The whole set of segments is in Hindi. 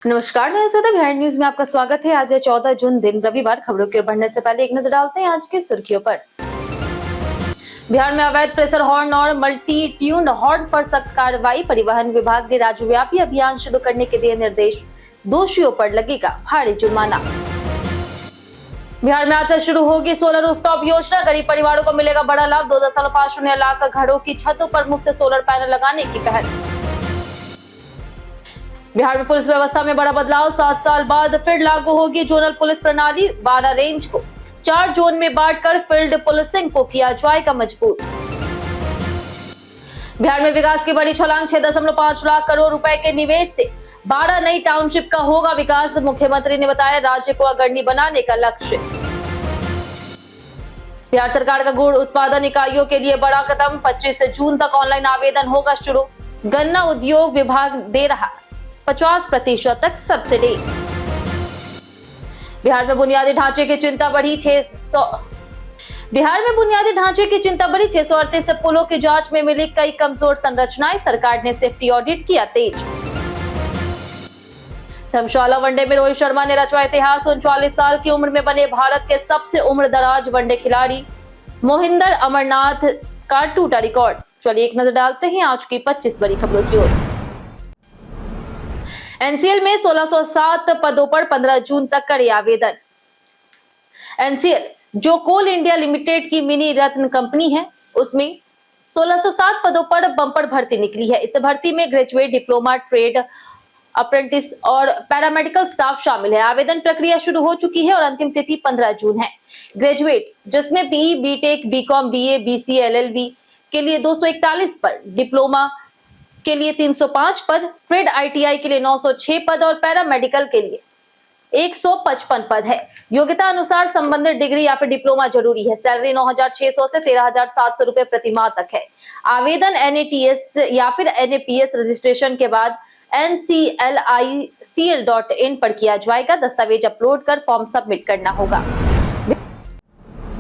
नमस्कार, बिहार न्यूज में आपका स्वागत है। आज है 14 जून, दिन रविवार। खबरों की ओर बढ़ने से पहले एक नजर डालते हैं आज की सुर्खियों पर। बिहार में अवैध प्रेशर हॉर्न और मल्टी ट्यून्ड हॉर्न पर सख्त कार्रवाई। परिवहन विभाग ने राज्यव्यापी अभियान शुरू करने के दिए निर्देश। दोषियों पर लगेगा भारी जुर्माना। बिहार में आज से शुरू होगी सोलर रूफटॉप योजना। गरीब परिवारों को मिलेगा बड़ा लाभ। 2.50 लाख घरों की छतों पर मुफ्त सोलर पैनल लगाने की पहल। बिहार में पुलिस व्यवस्था में बड़ा बदलाव। 7 साल बाद फिर लागू होगी जोनल पुलिस प्रणाली। 12 रेंज को 4 जोन में बांटकर फील्ड पुलिसिंग को किया जाएगा मजबूत। बिहार में विकास की बड़ी छलांग। 6.5 लाख करोड़ रुपए के निवेश से 12 नई टाउनशिप का होगा विकास। मुख्यमंत्री ने बताया राज्य को अग्रणी बनाने का लक्ष्य। बिहार सरकार का गुड़ उत्पादन इकाइयों के लिए बड़ा कदम। 25 जून तक ऑनलाइन आवेदन होगा शुरू। गन्ना उद्योग विभाग दे रहा 50% तक सब्सिडी। बिहार में बुनियादी ढांचे की चिंता बढ़ी। 638 पुलों की जांच में मिली कई कमजोर संरचनाएं। सरकार ने सेफ्टी ऑडिट किया तेज। धर्मशाला वनडे में रोहित शर्मा ने रचवा इतिहास। 39 साल की उम्र में बने भारत के सबसे उम्रदराज वनडे खिलाड़ी मोहिंदर अमरनाथ का टूटा रिकॉर्ड। चलिए एक नजर डालते हैं आज की 25 बड़ी खबरों की ओर। एनसीएल में 1607 पदों पर 15 जून तक करे आवेदन। एनसीएल जो कोल इंडिया लिमिटेड की मिनी रत्न कंपनी है, उसमें 1607 पदों पर बंपर भर्ती निकली है। इस भर्ती में ग्रेजुएट, डिप्लोमा, ट्रेड, अप्रेंटिस और पैरामेडिकल स्टाफ शामिल है। आवेदन प्रक्रिया शुरू हो चुकी है और अंतिम तिथि 15 जून है। ग्रेजुएट जिसमें BE, BTech, BCom, BA, BCA, LLB के लिए 241 पद, डिप्लोमा के लिए 305 पद, ट्रेड आईटीआई के लिए 906 पद और पैरामेडिकल के लिए 155 पद है। योग्यता अनुसार संबंधित डिग्री या फिर डिप्लोमा जरूरी है। सैलरी 9,600 से 13,700 रुपए प्रति माह तक है। आवेदन एनएटीएस या फिर एनएपीएस रजिस्ट्रेशन के बाद nclicl.in पर किया जाएगा। दस्तावेज अपलोड कर फॉर्म सबमिट करना होगा।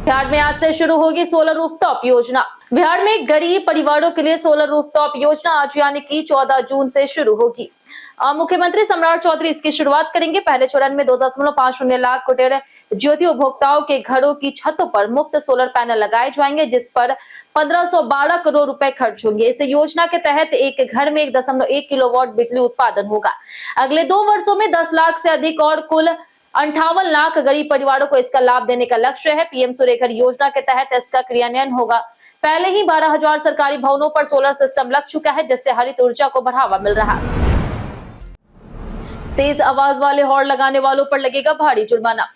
बिहार में आज से शुरू होगी सोलर रूफटॉप योजना। बिहार में गरीब परिवारों के लिए सोलर रूफटॉप योजना आज यानी कि 14 जून से शुरू होगी। मुख्यमंत्री सम्राट चौधरी इसकी शुरुआत करेंगे। पहले चरण में 2.50 लाख कुटीर ज्योति उपभोक्ताओं के घरों की छतों पर मुफ्त सोलर पैनल लगाए जाएंगे, जिस पर 1512 करोड़ रुपए खर्च होंगे। इस योजना के तहत एक घर में 1.1 किलोवाट बिजली उत्पादन होगा। अगले 2 वर्षों में 10 लाख से अधिक और कुल 58 लाख गरीब परिवारों को इसका लाभ देने का लक्ष्य है। पीएम सूर्यघर योजना के तहत इसका क्रियान्वयन होगा। पहले ही 12,000 सरकारी भवनों पर सोलर सिस्टम लग चुका है, जिससे हरित ऊर्जा को बढ़ावा मिल रहा है। तेज आवाज वाले हॉर्न लगाने वालों पर लगेगा भारी जुर्माना।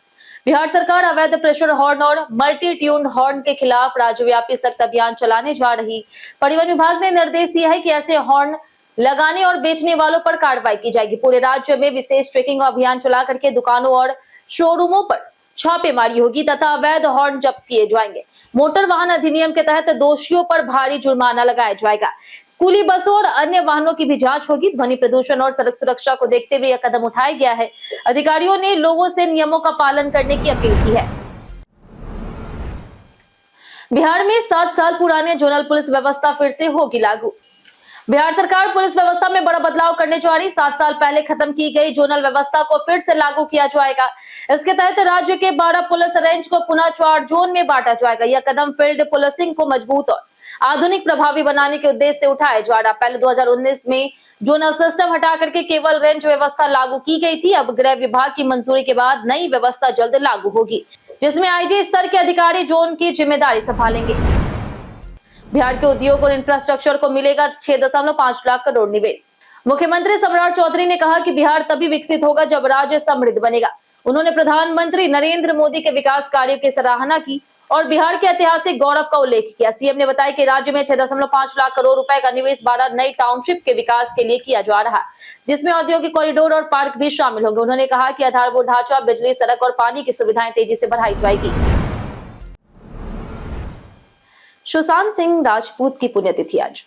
बिहार सरकार अवैध प्रेशर हॉर्न और मल्टी ट्यून्ड हॉर्न के खिलाफ राज्यव्यापी सख्त अभियान चलाने जा रही। परिवहन विभाग ने निर्देश दिया है कि ऐसे हॉर्न लगाने और बेचने वालों पर कार्रवाई की जाएगी। पूरे राज्य में विशेष ट्रैकिंग अभियान चला करके दुकानों और शोरूमों पर छापेमारी होगी तथा अवैध हॉर्न जब्त किए जाएंगे। मोटर वाहन अधिनियम के तहत दोषियों पर भारी जुर्माना लगाया जाएगा। स्कूली बसों और अन्य वाहनों की भी जांच होगी। ध्वनि प्रदूषण और सड़क सुरक्षा को देखते हुए यह कदम उठाया गया है। अधिकारियों ने लोगों से नियमों का पालन करने की अपील की है। बिहार में 7 साल पुराने जोनल पुलिस व्यवस्था फिर से होगी लागू। बिहार सरकार पुलिस व्यवस्था में बड़ा बदलाव करने जा रही। 7 साल पहले खत्म की गई जोनल व्यवस्था को फिर से लागू किया जाएगा। इसके तहत राज्य के 12 पुलिस रेंज को पुनः 4 जोन में बांटा जाएगा। यह कदम फील्ड पुलिसिंग को मजबूत और आधुनिक प्रभावी बनाने के उद्देश्य से उठाया जा रहा। पहले 2019 में जोनल सिस्टम हटा करके केवल रेंज व्यवस्था लागू की गई थी। अब गृह विभाग की मंजूरी के बाद नई व्यवस्था जल्द लागू होगी, जिसमें आईजी स्तर के अधिकारी जोन की जिम्मेदारी संभालेंगे। बिहार के उद्योग और इंफ्रास्ट्रक्चर को मिलेगा 6.5 लाख करोड़ निवेश। मुख्यमंत्री सम्राट चौधरी ने कहा कि बिहार तभी विकसित होगा जब राज्य समृद्ध बनेगा। उन्होंने प्रधानमंत्री नरेंद्र मोदी के विकास कार्यों की सराहना की और बिहार के ऐतिहासिक गौरव का उल्लेख किया। सीएम ने बताया कि राज्य में 6.5 लाख करोड़ रुपए का निवेश 12 नई टाउनशिप के विकास के लिए किया जा रहा है, जिसमें औद्योगिक कॉरिडोर और पार्क भी शामिल होंगे। उन्होंने कहा कि आधारभूत ढांचा, बिजली, सड़क और पानी की सुविधाएं तेजी से बढ़ाई जाएगी। सुशांत सिंह राजपूत की पुण्यतिथि आज।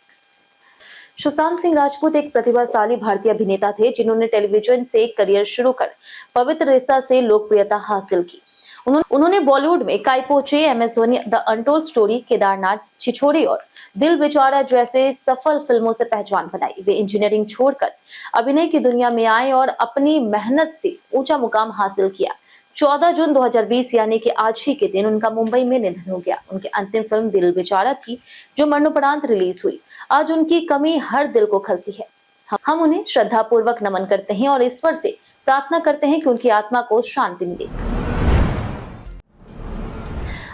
सुशांत सिंह राजपूत एक प्रतिभाशाली भारतीय अभिनेता थे, जिन्होंने टेलीविजन से करियर शुरू कर पवित्र रिश्ता से लोकप्रियता हासिल की। उन्होंने बॉलीवुड में काई Po Che, MS Dhoni, the untold story, Kedarnath, Chhichhore और दिल बेचारा जैसे सफल फिल्मों से पहचान बनाई। वे इंजीनियरिंग छोड़कर अभिनय की दुनिया में आए और अपनी मेहनत से ऊंचा मुकाम हासिल किया। 14 जून 2020 यानी कि आज ही के दिन उनका मुंबई में निधन हो गया। उनकी अंतिम फिल्म दिल बेचारा थी, जो मरणोपरांत रिलीज हुई। आज उनकी कमी हर दिल को खलती है। हम उन्हें श्रद्धापूर्वक नमन करते हैं और ईश्वर से प्रार्थना करते हैं कि उनकी आत्मा को शांति मिले।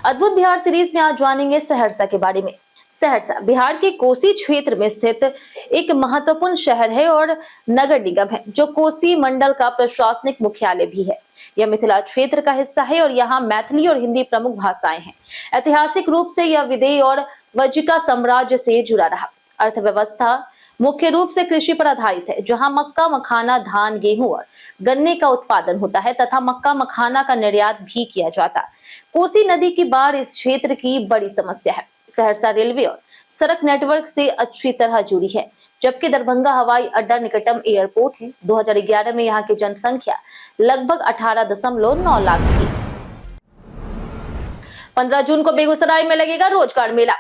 अद्भुत बिहार सीरीज में आज जानेंगे सहरसा के बारे में। सहरसा बिहार के कोसी क्षेत्र में स्थित एक महत्वपूर्ण शहर है और नगर निगम है, जो कोसी मंडल का प्रशासनिक मुख्यालय भी है। यह मिथिला क्षेत्र का हिस्सा है और यहाँ मैथिली और हिंदी प्रमुख भाषाएं हैं। ऐतिहासिक रूप से यह विदेह और वज्जिका साम्राज्य से जुड़ा रहा। अर्थव्यवस्था मुख्य रूप से कृषि पर आधारित है, जहां मक्का, मखाना, धान, गेहूं और गन्ने का उत्पादन होता है तथा मक्का मखाना का निर्यात भी किया जाता है। कोसी नदी की बाढ़ इस क्षेत्र की बड़ी समस्या है। सहरसा रेलवे और सड़क नेटवर्क से अच्छी तरह जुड़ी है, जबकि दरभंगा हवाई अड्डा निकटतम एयरपोर्ट है। 2011 में यहाँ की जनसंख्या लगभग 18.9 लाख थी। 15 जून को बेगूसराय में लगेगा रोजगार मेला।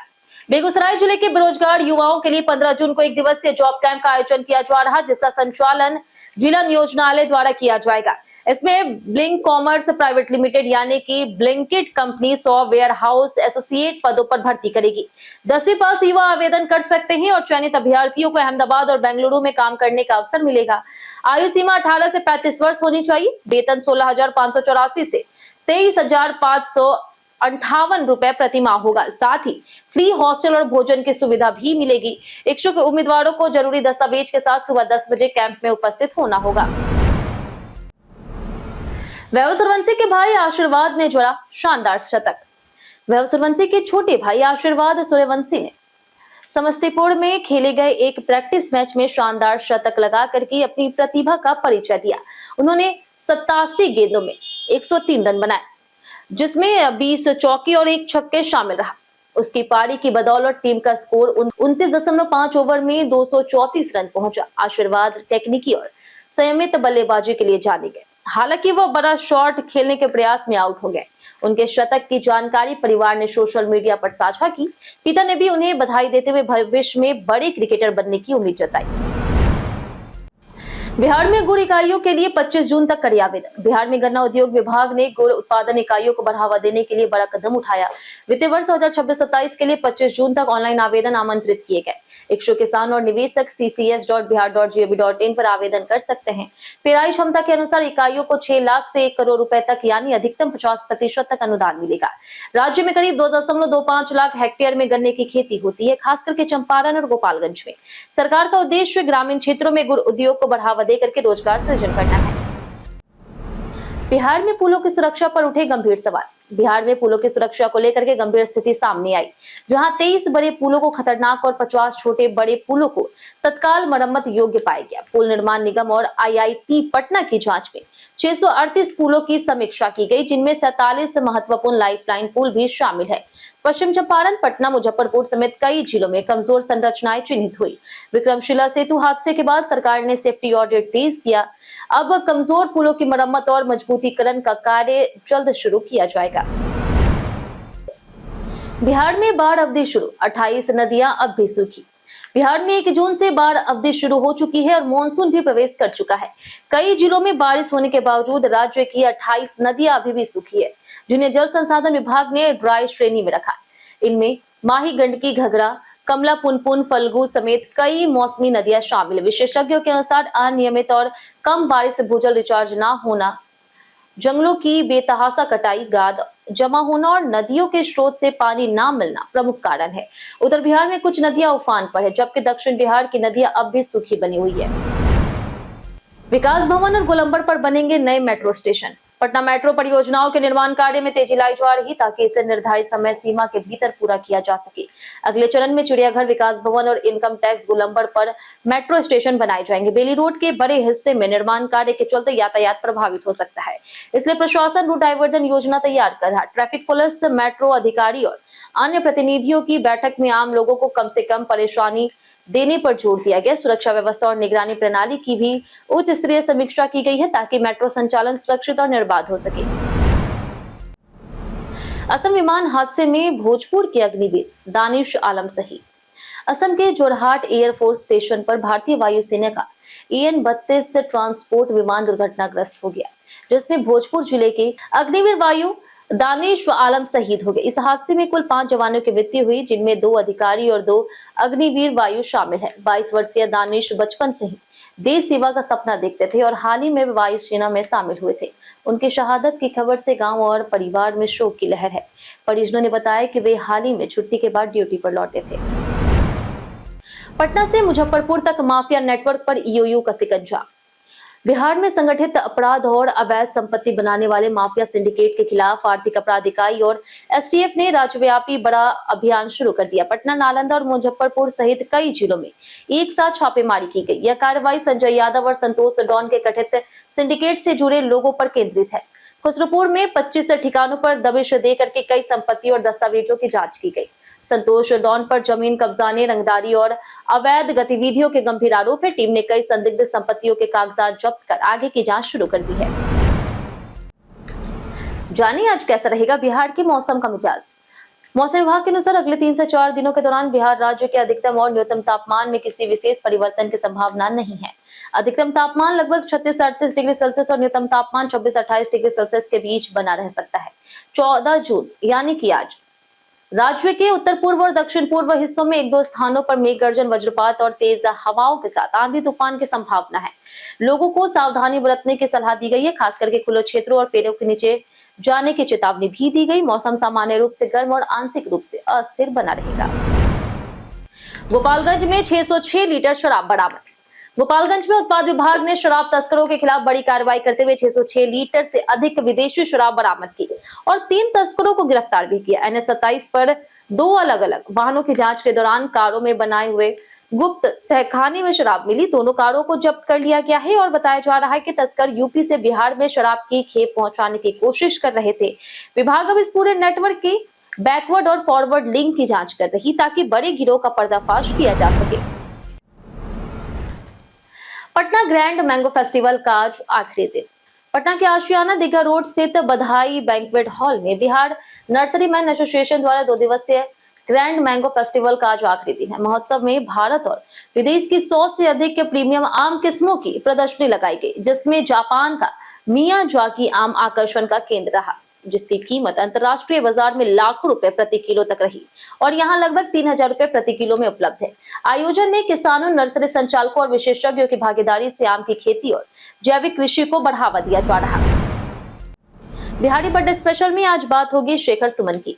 बेगूसराय जिले के बेरोजगार युवाओं के लिए 15 जून को एक दिवसीय जॉब कैंप का आयोजन किया जा रहा, जिसका संचालन जिला नियोजनालय द्वारा किया जाएगा। इसमें ब्लिंक कॉमर्स प्राइवेट लिमिटेड यानी कि Blinkit company 100 warehouse associate पदों पर भर्ती करेगी। 10वीं पास युवा आवेदन कर सकते हैं और चयनित अभ्यर्थियों को अहमदाबाद और बेंगलुरु में काम करने का अवसर मिलेगा। आयु सीमा 18 से 35 वर्ष होनी चाहिए। वेतन 16,584 से 23,558 रुपए प्रति माह होगा। साथ ही फ्री हॉस्टल और भोजन की सुविधा भी मिलेगी। इच्छुक उम्मीदवारों को जरूरी दस्तावेज के साथ सुबह 10 बजे कैंप में उपस्थित होना होगा। वैभव सूर्यवंशी के भाई आशीर्वाद ने जोड़ा शानदार शतक। वैभव सूर्यवंशी के छोटे भाई आशीर्वाद सूर्यवंशी ने समस्तीपुर में खेले गए एक प्रैक्टिस मैच में शानदार शतक लगाकर के अपनी प्रतिभा का परिचय दिया। उन्होंने 87 गेंदों में 103 रन बनाए, जिसमें 20 चौके और 1 छक्के शामिल रहा। उसकी पारी की बदौलत टीम का स्कोर 29.5 ओवर में 234 रन पहुंचा। आशीर्वाद टेक्निकी और संयमित बल्लेबाजी के लिए जाने गए। हालांकि वो बड़ा शॉट खेलने के प्रयास में आउट हो गए। उनके शतक की जानकारी परिवार ने सोशल मीडिया पर साझा की। पिता ने भी उन्हें बधाई देते हुए भविष्य में बड़े क्रिकेटर बनने की उम्मीद जताई। बिहार में गुड़ इकाइयों के लिए 25 जून तक करे आवेदन। बिहार में गन्ना उद्योग विभाग ने गुड़ उत्पादन इकाइयों को बढ़ावा देने के लिए बड़ा कदम उठाया। वित्तीय वर्ष 2026-27 के लिए 25 जून तक ऑनलाइन आवेदन आमंत्रित किए गए। इच्छुक किसान और निवेशक ccs.bihar.gov.in पर आवेदन कर सकते हैं। पेराई क्षमता के अनुसार इकाइयों को 6 लाख से 1 करोड़ रुपए तक यानी अधिकतम 50% तक अनुदान मिलेगा। राज्य में करीब 2.25 लाख हेक्टेयर में गन्ने की खेती होती है, खास करके चंपारण और गोपालगंज में। सरकार का उद्देश्य ग्रामीण क्षेत्रों में गुड़ उद्योग को बढ़ावा देकर के रोजगार सृजन करना है। बिहार में पुलों की सुरक्षा पर उठे गंभीर सवाल। बिहार में पुलों की सुरक्षा को लेकर के गंभीर स्थिति सामने आई, जहां 23 बड़े पुलों को खतरनाक और 50 छोटे बड़े पुलों को तत्काल मरम्मत योग्य पाया गया। पुल निर्माण निगम और IIT पटना की जांच में 638 पुलों की समीक्षा की गई, जिनमें 47 महत्वपूर्ण लाइफलाइन पुल भी शामिल है। पश्चिम चंपारण, पटना, मुजफ्फरपुर समेत कई जिलों में कमजोर संरचनाएं चिन्हित हुई। विक्रमशिला सेतु हादसे के बाद सरकार ने सेफ्टी ऑडिट तेज किया। अब कमजोर पुलों की मरम्मत और मजबूतीकरण का कार्य जल्द शुरू किया जाएगा। बिहार में बाढ़ अवधि शुरू, 28 नदियां अब भी सूखी। बिहार में 1 जून से बाढ़ अवधि शुरू हो चुकी है और मानसून भी प्रवेश कर चुका है। कई जिलों में बारिश होने के बावजूद राज्य की 28 नदियां अभी भी सूखी है, जिन्हें जल संसाधन विभाग ने ड्राई श्रेणी में रखा। इनमें माही, गंडकी, घघरा, कमला, पुनपुन, फल्गु समेत कई मौसमी नदियां शामिल है। विशेषज्ञों के अनुसार अनियमित और कम बारिश से भूजल रिचार्ज न होना, जंगलों की बेतहाशा कटाई, गाद जमा होना और नदियों के स्रोत से पानी न मिलना प्रमुख कारण है। उत्तर बिहार में कुछ नदियां उफान पर है, जबकि दक्षिण बिहार की नदियां अब भी सूखी बनी हुई है। विकास भवन और गोलंबर पर बनेंगे नए मेट्रो स्टेशन। पटना मेट्रो परियोजनाओं के निर्माण कार्य में तेजी लाई जा रही, ताकि इसे निर्धारित समय सीमा के भीतर पूरा किया जा सके। अगले चरण में चिड़ियाघर, विकास भवन और इनकम टैक्स गोलंबर पर मेट्रो स्टेशन बनाए जाएंगे। बेली रोड के बड़े हिस्से में निर्माण कार्य के चलते यातायात प्रभावित हो सकता है, इसलिए प्रशासन रूट डाइवर्जन योजना तैयार कर रहा। ट्रैफिक पुलिस, मेट्रो अधिकारी और अन्य प्रतिनिधियों की बैठक में आम लोगों को कम से कम परेशानी देने पर जोर दिया गया। सुरक्षा व्यवस्था और निगरानी प्रणाली की भी उच्च स्तरीय समीक्षा की गई है, ताकि मेट्रो संचालन सुरक्षित और निर्बाध हो सके। असम विमान हादसे में भोजपुर के अग्निवीर दानिश आलम शहीद। असम के जोरहाट एयरफोर्स स्टेशन पर भारतीय वायुसेना का EN-32 ट्रांसपोर्ट विमान दुर्घटनाग्रस्त हो गया, जिसमें भोजपुर जिले के अग्निवीर वायु दानिश आलम शहीद हो गए। इस हादसे में कुल 5 जवानों की मृत्यु हुई, जिनमें 2 अधिकारी और 2 अग्निवीर वायु शामिल है। 22 वर्षीय दानिश बचपन से ही देश सेवा का सपना देखते थे और हाल ही में वायुसेना में शामिल हुए थे। उनकी शहादत की खबर से गांव और परिवार में शोक की लहर है। परिजनों ने बताया कि वे हाल ही में छुट्टी के बाद ड्यूटी पर लौटे थे। पटना से मुजफ्फरपुर तक माफिया नेटवर्क पर EOU का शिकंजा। बिहार में संगठित अपराध और अवैध संपत्ति बनाने वाले माफिया सिंडिकेट के खिलाफ आर्थिक अपराध इकाई और STF ने राज्यव्यापी बड़ा अभियान शुरू कर दिया। पटना, नालंदा और मुजफ्फरपुर सहित कई जिलों में एक साथ छापेमारी की गई। यह कार्रवाई संजय यादव और संतोष डॉन के कथित सिंडिकेट से जुड़े लोगों पर केंद्रित है। खुसरूपुर में 25 ठिकानों पर दबिश देकर के कई संपत्ति और दस्तावेजों की जांच की गई। संतोष डॉन पर जमीन कब्जाने, रंगदारी और अवैध गतिविधियों के गंभीर आरोप है। टीम ने कई संदिग्ध संपत्तियों के कागजात जब्त कर आगे की जांच शुरू कर दी है। जानिए आज कैसा रहेगा बिहार के मौसम का मिजाज। मौसम विभाग के अनुसार अगले 3 से 4 दिनों के दौरान बिहार राज्य के अधिकतम और न्यूनतम तापमान में किसी विशेष परिवर्तन की संभावना नहीं है। अधिकतम तापमान लगभग 36 से 38 डिग्री सेल्सियस और न्यूनतम तापमान 24 से 28 डिग्री सेल्सियस के बीच बना रह सकता है। 14 जून यानी कि आज राज्य के उत्तर पूर्व और दक्षिण पूर्व हिस्सों में 1-2 स्थानों पर मेघ गर्जन, वज्रपात और तेज हवाओं के साथ आंधी तूफान की संभावना है। लोगों को सावधानी बरतने की सलाह दी गई है। खास करके खुले क्षेत्रों और पेड़ों के नीचे जाने की चेतावनी भी दी गई। मौसम सामान्य रूप से गर्म और आंशिक रूप से अस्थिर बना रहेगा। गोपालगंज में 606 लीटर शराब बरामद। गोपालगंज में उत्पाद विभाग ने शराब तस्करों के खिलाफ बड़ी कार्रवाई करते हुए 606 लीटर से अधिक विदेशी शराब बरामद की और 3 तस्करों को गिरफ्तार भी किया। NH-27 पर 2 अलग-अलग वाहनों की जांच के दौरान कारों में बनाए हुए गुप्त तहखाने में शराब मिली। दोनों कारों को जब्त कर लिया गया है और बताया जा रहा है कि तस्कर यूपी से बिहार में शराब की खेप पहुंचाने की कोशिश कर रहे थे। विभाग अब इस पूरे नेटवर्क की बैकवर्ड और फॉरवर्ड लिंक की जांच कर रही ताकि बड़े गिरोह का पर्दाफाश किया जा सके। पटना ग्रैंड मैंगो फेस्टिवल का आज आखिरी दिन। पटना के आशियाना दीघा रोड स्थित बधाई बैंक्वेट हॉल में बिहार नर्सरी मैन एसोसिएशन द्वारा 2 दिवसीय ग्रैंड मैंगो फेस्टिवल का आज आखिरी दिन है। महोत्सव में भारत और विदेश की 100 से अधिक प्रीमियम आम किस्मों की प्रदर्शनी लगाई गई, जिसमें जापान का मियाजाकी आम आकर्षण का केंद्र रहा, जिसकी कीमत अंतरराष्ट्रीय बाजार में लाखों रुपए प्रति किलो तक रही और यहाँ लगभग 3000 रुपए प्रति किलो में उपलब्ध है। आयोजन में किसानों, नर्सरी संचालकों और विशेषज्ञों की भागीदारी से आम की खेती और जैविक कृषि को बढ़ावा दिया जा रहा है। बिहारी बर्थडे स्पेशल में आज बात होगी शेखर सुमन की।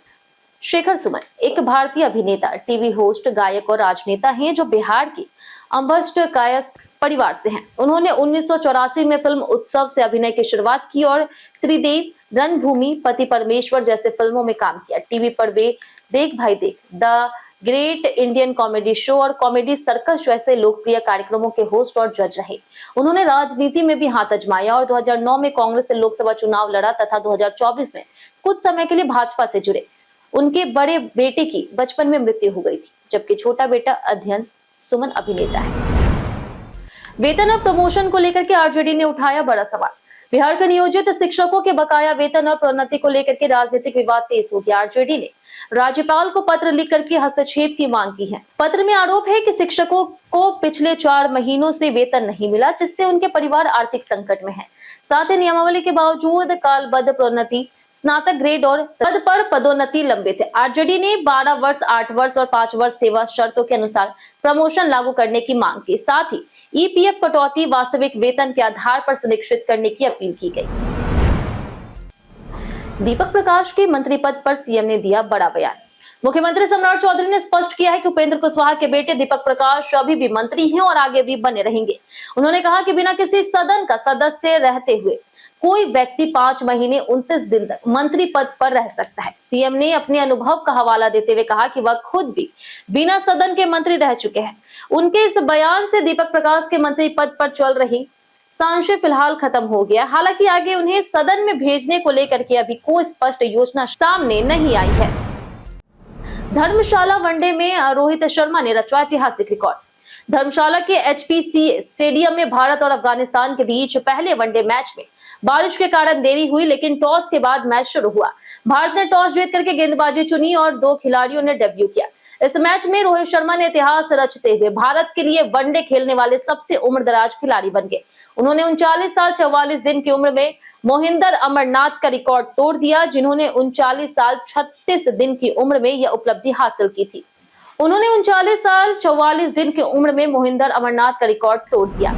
शेखर सुमन एक भारतीय अभिनेता, टीवी होस्ट, गायक और राजनेता हैं जो बिहार की अम्बस्ट कायस्थ परिवार से हैं। उन्होंने 1984 में फिल्म उत्सव से अभिनय की शुरुआत की और त्रिदेव, रणभूमि, पति परमेश्वर जैसे फिल्मों में काम किया। टीवी पर वे देख भाई देख, the great Indian comedy show और कॉमेडी सर्कस जैसे लोकप्रिय कार्यक्रमों के होस्ट और जज रहे। उन्होंने राजनीति में भी हाथ आजमाया और 2009 में कांग्रेस से लोकसभा चुनाव लड़ा तथा 2024 में कुछ समय के लिए भाजपा से जुड़े। उनके बड़े बेटे की बचपन में मृत्यु हो गई थी, जबकि छोटा बेटा अध्ययन सुमन अभिनेता है। वेतन और प्रमोशन को लेकर के आरजेडी ने उठाया बड़ा सवाल। बिहार के नियोजित शिक्षकों के बकाया वेतन और प्रोन्नति को लेकर के राजनीतिक विवाद तेज हो गया। आरजेडी ने राज्यपाल को पत्र लिख करके हस्तक्षेप की मांग की है। पत्र में आरोप है कि शिक्षकों को पिछले 4 महीनों से वेतन नहीं मिला, जिससे उनके परिवार आर्थिक संकट में है। साथ ही नियमावली के बावजूद कालबद्ध प्रोन्नति, स्नातक ग्रेड और पद पर पदोन्नति लंबित है। आरजेडी ने 12 वर्ष, 8 वर्ष और 5 वर्ष सेवा शर्तों के अनुसार प्रमोशन लागू करने की मांग की। साथ ही EPF कटौती वास्तविक वेतन के आधार पर सुनिश्चित करने की अपील की गई। दीपक प्रकाश के मंत्री पद पर सीएम ने दिया बड़ा बयान। मुख्यमंत्री सम्राट चौधरी ने स्पष्ट किया है कि उपेंद्र कुशवाहा के बेटे दीपक प्रकाश अभी भी मंत्री हैं और आगे भी बने रहेंगे। उन्होंने कहा कि बिना किसी सदन का सदस्य रहते हुए कोई व्यक्ति 5 महीने 29 दिन तक मंत्री पद पर रह सकता है। सीएम ने अपने अनुभव का हवाला देते हुए कहा कि वह खुद भी बिना सदन के मंत्री रह चुके हैं। उनके इस बयान से दीपक प्रकाश के मंत्री पद पर चल रही संशय फिलहाल खत्म हो गया। हालांकि आगे उन्हें सदन में भेजने को लेकर के अभी कोई स्पष्ट योजना सामने नहीं आई है। धर्मशाला वनडे में रोहित शर्मा ने रचा ऐतिहासिक रिकॉर्ड। धर्मशाला के HPCA स्टेडियम में भारत और अफगानिस्तान के बीच पहले वनडे मैच में बारिश के कारण देरी हुई, लेकिन टॉस के बाद मैच शुरू हुआ। भारत ने टॉस जीत करके गेंदबाजी चुनी और 2 खिलाड़ियों ने डेब्यू किया। इस मैच में रोहित शर्मा ने इतिहास रचते हुए भारत के लिए वनडे खेलने वाले सबसे उम्रदराज खिलाड़ी बन गए। उन्होंने 39 साल 44 दिन की उम्र में मोहिंदर अमरनाथ का रिकॉर्ड तोड़ दिया, जिन्होंने 39 साल 36 दिन की उम्र में यह उपलब्धि हासिल की थी। उन्होंने 39 साल 44 दिन की उम्र में मोहिंदर अमरनाथ का रिकॉर्ड तोड़ दिया।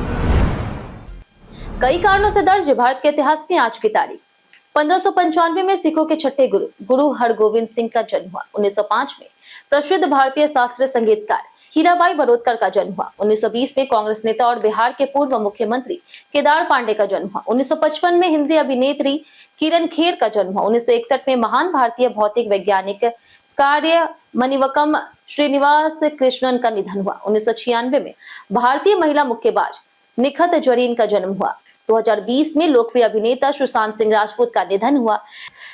कई कारणों से दर्ज भारत के इतिहास में आज की तारीख। 1595 में सिखों के छठे गुरु हरगोविंद सिंह का जन्म हुआ। 1905 में प्रसिद्ध भारतीय शास्त्रीय संगीतकार हीराबाई बरोदकर का जन्म हुआ। 1920 में कांग्रेस नेता और बिहार के पूर्व मुख्यमंत्री केदार पांडे का जन्म हुआ। 1955 में हिंदी अभिनेत्री किरण खेर का जन्म हुआ। 1961 में महान भारतीय भौतिक वैज्ञानिक कार्य मणिवक्कम श्रीनिवास कृष्णन का निधन हुआ। 1996 में भारतीय महिला मुक्केबाज निखत जरीन का जन्म हुआ। 2020 में लोकप्रिय अभिनेता सुशांत सिंह राजपूत का निधन हुआ।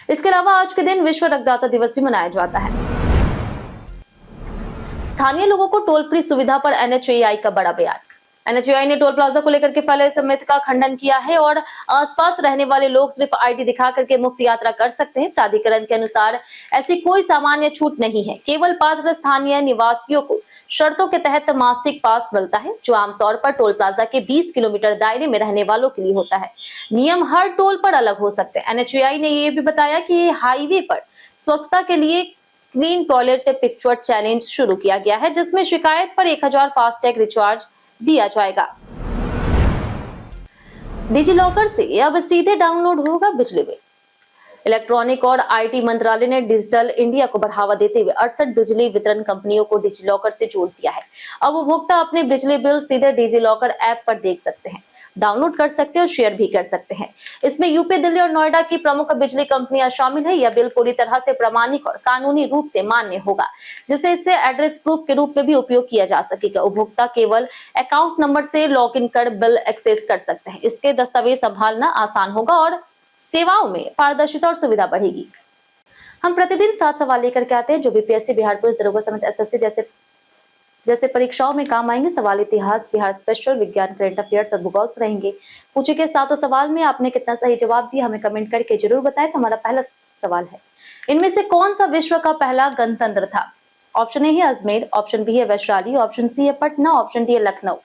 इसके अलावा आज के दिन विश्व रक्तदाता दिवस भी मनाया जाता है। स्थानीय लोगों को टोल फ्री सुविधा पर NHAI का बड़ा बयान। NHAI ने टोल प्लाजा को लेकर के फैले इस मिथ का खंडन किया है और आसपास रहने वाले लोग सिर्फ ID दिखा करके मुफ्त यात्रा कर सकते हैं। प्राधिकरण के अनुसार ऐसी कोई सामान्य छूट नहीं है। केवल पात्र स्थानीय निवासियों को शर्तों के तहत मासिक पास मिलता है, जो आमतौर पर टोल प्लाजा के 20 किलोमीटर दायरे में रहने वालों के लिए होता है। नियम हर टोल पर अलग हो सकते हैं। NHAI ने यह भी बताया कि हाईवे पर स्वच्छता के लिए क्लीन टॉयलेट पिक्चर चैलेंज शुरू किया गया है, जिसमें शिकायत पर 1000 फास्टैग रिचार्ज दिया जाएगा। डिजिलॉकर से अब सीधे डाउनलोड होगा बिजली बिल। इलेक्ट्रॉनिक और IT मंत्रालय ने डिजिटल इंडिया को बढ़ावा देते हुए 68 बिजली वितरण कंपनियों को डिजिलॉकर से जोड़ दिया है। अब उपभोक्ता अपने बिजली बिल सीधे डिजिलॉकर ऐप पर देख सकते हैं, डाउनलोड कर सकते हैं और शेयर भी कर सकते हैं। इसमें यूपी, दिल्ली और नोएडा की प्रमुख बिजली कंपनियां शामिल है। यह बिल पूरी तरह से प्रामाणिक और कानूनी रूप से मान्य होगा, जिससे इसे एड्रेस प्रूफ के रूप में भी उपयोग किया जा सकेगा। उपभोक्ता केवल अकाउंट नंबर से लॉगिन कर बिल एक्सेस कर सकते हैं। इसके दस्तावेज संभालना आसान होगा और सेवाओं में पारदर्शिता और सुविधा बढ़ेगी। हम प्रतिदिन 7 सवाल लेकर के आते हैं जो BPSC, बिहार पुलिस दरोगा समेत SSC जैसे परीक्षाओं में काम आएंगे। सवाल इतिहास, बिहार स्पेशल, विज्ञान, करंट अफेयर्स और भूगोल से रहेंगे। पूछे गए 7 सवाल में आपने कितना सही जवाब दिया हमें कमेंट करके जरूर बताएं। तो हमारा पहला सवाल है, इनमें से कौन सा विश्व का पहला गणतंत्र था? ऑप्शन ए है अजमेर, ऑप्शन बी है वैशाली, ऑप्शन सी है पटना, ऑप्शन डी है लखनऊ।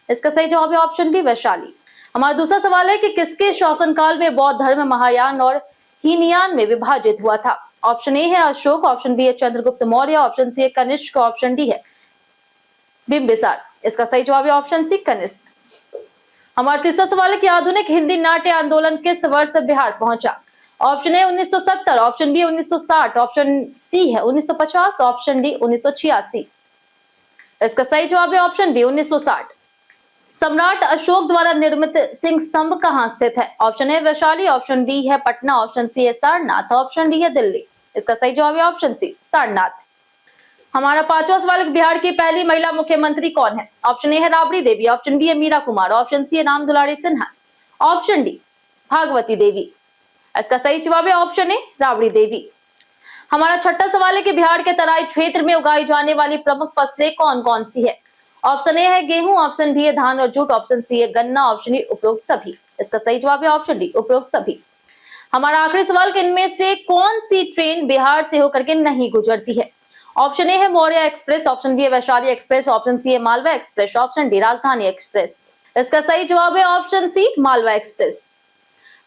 इसका सही जवाब है ऑप्शन बी वैशाली। हमारा दूसरा सवाल है कि किसके शासनकाल में बौद्ध धर्म महायान और हीनयान में विभाजित हुआ था? ऑप्शन ए है अशोक, ऑप्शन बी है चंद्रगुप्त मौर्य, ऑप्शन सी है कनिष्क, ऑप्शन डी है बिंबिसार। इसका सही जवाब है ऑप्शन सी कनिष्क। हमारा तीसरा सवाल है कि आधुनिक हिंदी नाट्य आंदोलन किस वर्ष बिहार पहुंचा? Option A 1970, option B 1960, option C है 1950, ऑप्शन डी 1986। इसका सही जवाब है ऑप्शन बी 1960। सम्राट अशोक द्वारा निर्मित सिंह स्तंभ कहां स्थित है? Option A Vaishali, option B है पटना, ऑप्शन सी है सारनाथ, ऑप्शन डी है दिल्ली। इसका सही जवाब है ऑप्शन सी सारनाथ। हमारा पांचवा सवाल, बिहार की पहली महिला मुख्यमंत्री कौन है? ऑप्शन ए है राबड़ी देवी, ऑप्शन बी है मीरा कुमार, ऑप्शन सी है राम दुलारी सिन्हा, ऑप्शन डी भागवती देवी। इसका सही जवाब है ऑप्शन ए राबड़ी देवी। हमारा छठा सवाल है कि बिहार के तराई क्षेत्र में उगाई जाने वाली प्रमुख फसलें कौन कौन सी है? ऑप्शन ए है गेहूं, ऑप्शन बी है धान और जूट, ऑप्शन सी है गन्ना, ऑप्शन डी उपरोक्त सभी। इसका सही जवाब है ऑप्शन डी उपरोक्त सभी। हमारा आखिरी सवाल कि इनमें से कौन सी ट्रेन बिहार से होकर के नहीं गुजरती है? ऑप्शन ए है मौर्य एक्सप्रेस, ऑप्शन बी है वैशाली एक्सप्रेस, ऑप्शन सी है मालवा एक्सप्रेस, ऑप्शन डी राजधानी एक्सप्रेस। इसका सही जवाब है ऑप्शन सी मालवा एक्सप्रेस।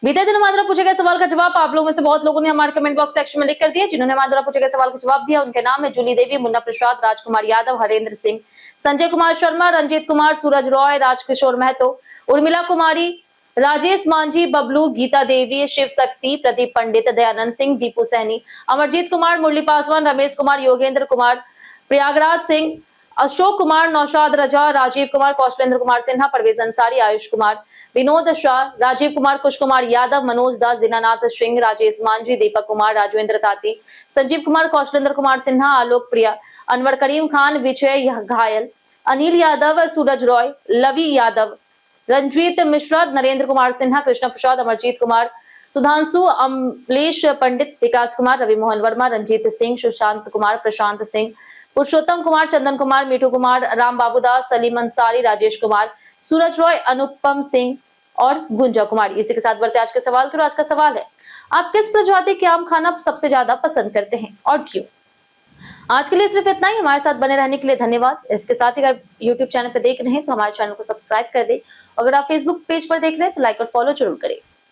बीते दिन हमारे द्वारा पूछे गए सवाल का जवाब आप लोगों में से बहुत लोगों ने हमारे कमेंट बॉक्स सेक्शन में लिख कर दिया। जिन्होंने हमारे द्वारा पूछे गए सवाल का जवाब दिया उनके नाम है जूली देवी, मुन्ना प्रसाद, राजकुमार यादव, हरेंद्र सिंह, संजय कुमार शर्मा, रंजीत कुमार, सूरज रॉय, राजकिशोर महतो, उर्मिला कुमारी, राजेश मांझी, बबलू, गीता देवी, शिव शक्ति, प्रदीप पंडित, दयानंद सिंह, दीपू सहनी, अमरजीत कुमार, मुरली पासवान, रमेश कुमार, योगेंद्र कुमार, प्रयागराज सिंह, अशोक कुमार, नौशाद रजा, राजीव कुमार, कौशलेंद्र कुमार सिन्हा, परवेज अंसारी, आयुष कुमार, विनोद शाह, राजीव कुमार, कुश कुमार यादव, मनोज दास, दीनानाथ सिंह, राजेश मांझी, दीपक कुमार, राजवेंद्र ताती, संजीव कुमार, कौशलेंद्र कुमार सिन्हा, आलोक प्रिया, अनवर करीम खान, विजय घायल, अनिल यादव, सूरज रॉय, लवी यादव, रंजीत मिश्रा, नरेंद्र कुमार सिन्हा, कृष्ण प्रसाद, अमरजीत कुमार, सुधांशु, अमलेश पंडित, विकास कुमार, रवि मोहन वर्मा, रंजीत सिंह, सुशांत कुमार, प्रशांत सिंह, पुरुषोत्तम कुमार, चंदन कुमार, मीठू कुमार, राम बाबू दास, सलीम अंसारी, राजेश कुमार, सूरज रॉय, अनुपम सिंह, और गुंजा कुमारी। इसी के साथ बढ़ते आज के सवाल करो। आज का सवाल है, आप किस प्रजाति के आम खाना सबसे ज्यादा पसंद करते हैं और क्यों? आज के लिए सिर्फ इतना ही। हमारे साथ बने रहने के लिए धन्यवाद। इसके साथ ही अगर YouTube चैनल पर देख रहे हैं तो हमारे चैनल को सब्सक्राइब कर दें। अगर आप Facebook पेज पर देख रहे हैं तो लाइक और फॉलो जरूर करें।